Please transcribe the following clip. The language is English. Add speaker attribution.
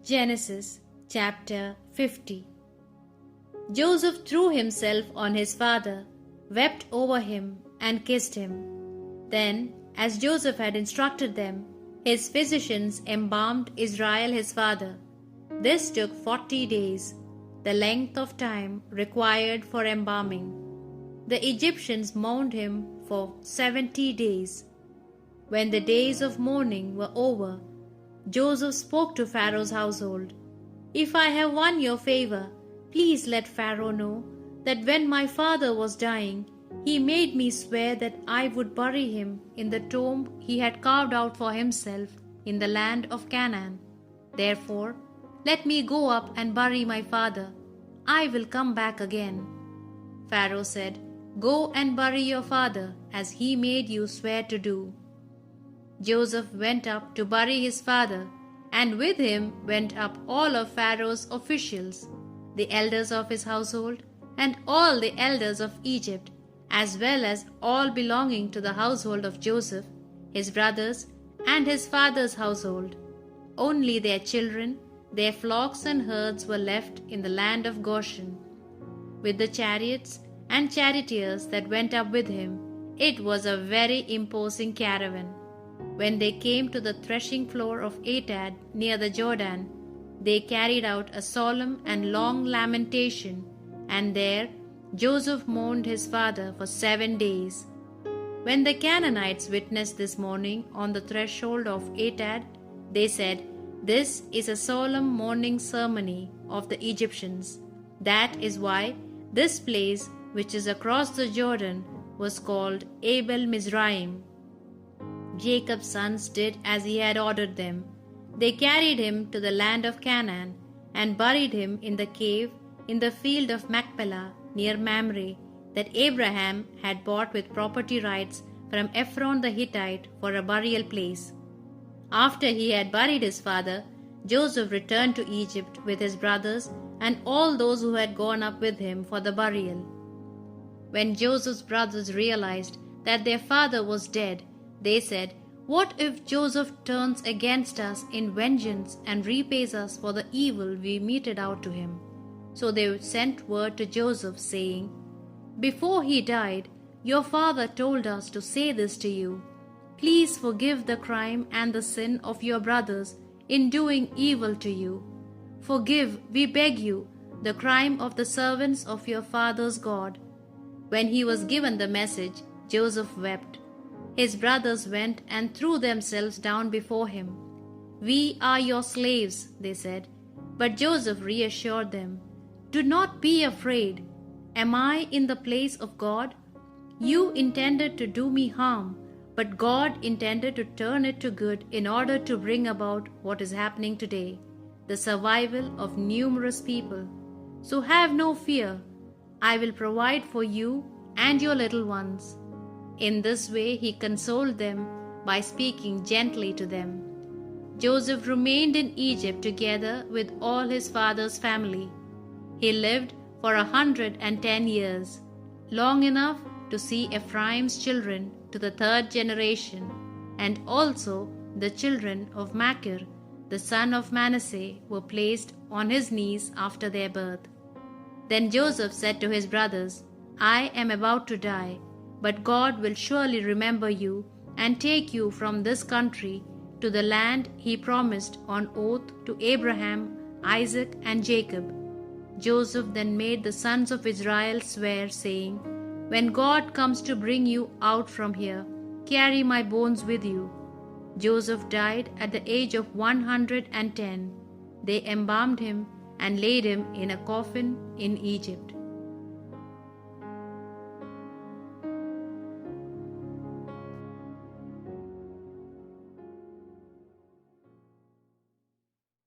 Speaker 1: Genesis chapter 50. Joseph threw himself on his father, wept over him, and kissed him. Then, as Joseph had instructed them, his physicians embalmed Israel his father. This took 40 days, the length of time required for embalming. The Egyptians mourned him for 70 days. When the days of mourning were over, Joseph spoke to Pharaoh's household. "If I have won your favor, please let Pharaoh know that when my father was dying, he made me swear that I would bury him in the tomb he had carved out for himself in the land of Canaan. Therefore, let me go up and bury my father. I will come back again." Pharaoh said, "Go and bury your father as he made you swear to do." Joseph went up to bury his father, and with him went up all of Pharaoh's officials, the elders of his household, and all the elders of Egypt, as well as all belonging to the household of Joseph, his brothers, and his father's household. Only their children, their flocks and herds were left in the land of Goshen. With the chariots and charioteers that went up with him, it was a very imposing caravan. When they came to the threshing floor of Atad near the Jordan, they carried out a solemn and long lamentation, and there Joseph mourned his father for 7 days. When the Canaanites witnessed this mourning on the threshold of Atad, they said, "This is a solemn mourning ceremony of the Egyptians." That is why this place, which is across the Jordan, was called Abel Mizraim. Jacob's sons did as he had ordered them. They carried him to the land of Canaan and buried him in the cave in the field of Machpelah near Mamre that Abraham had bought with property rights from Ephron the Hittite for a burial place. After he had buried his father, Joseph returned to Egypt with his brothers and all those who had gone up with him for the burial. When Joseph's brothers realized that their father was dead, they said, "What if Joseph turns against us in vengeance and repays us for the evil we meted out to him?" So they sent word to Joseph, saying, "Before he died, your father told us to say this to you: 'Please forgive the crime and the sin of your brothers in doing evil to you. Forgive, we beg you, the crime of the servants of your father's God.'" When he was given the message, Joseph wept. His brothers went and threw themselves down before him. "We are your slaves," they said. But Joseph reassured them, "Do not be afraid. Am I in the place of God? You intended to do me harm, but God intended to turn it to good in order to bring about what is happening today, the survival of numerous people. So have no fear. I will provide for you and your little ones." In this way he consoled them by speaking gently to them. Joseph remained in Egypt together with all his father's family. He lived for 110 years, long enough to see Ephraim's children to the 3rd generation, and also the children of Machir, the son of Manasseh, were placed on his knees after their birth. Then Joseph said to his brothers, "I am about to die, but God will surely remember you and take you from this country to the land he promised on oath to Abraham, Isaac, and Jacob." Joseph then made the sons of Israel swear, saying, "When God comes to bring you out from here, carry my bones with you." Joseph died at the age of 110. They embalmed him and laid him in a coffin in Egypt.